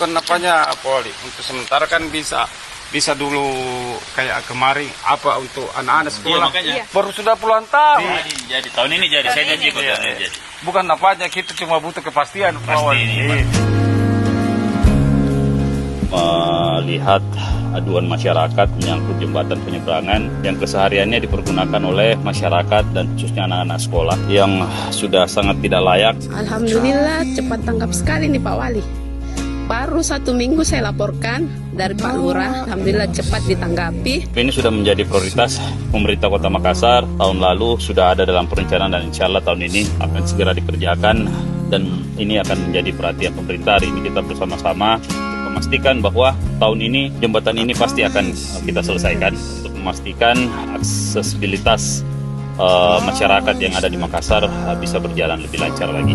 bukan apanya Poli. Untuk sementara kan bisa dulu kayak kemarin apa untuk anak-anak sekolah. Makanya. Baru sudah puluhan tahun. Jadi tahun ini jadi saya janji kok jadi. Bukan apanya, kita cuma butuh kepastian. Melihat aduan masyarakat menyangkut jembatan penyeberangan yang kesehariannya dipergunakan oleh masyarakat dan khususnya anak-anak sekolah yang sudah sangat tidak layak. Alhamdulillah cepat tanggap sekali nih Pak Wali. Baru 1 minggu saya laporkan dari Pak Lurah, alhamdulillah cepat ditanggapi. Ini sudah menjadi prioritas pemerintah Kota Makassar. Tahun lalu sudah ada dalam perencanaan dan insya Allah tahun ini akan segera dikerjakan dan ini akan menjadi perhatian pemerintah. Hari ini kita bersama-sama memastikan bahwa tahun ini jembatan ini pasti akan kita selesaikan untuk memastikan aksesibilitas masyarakat yang ada di Makassar bisa berjalan lebih lancar lagi.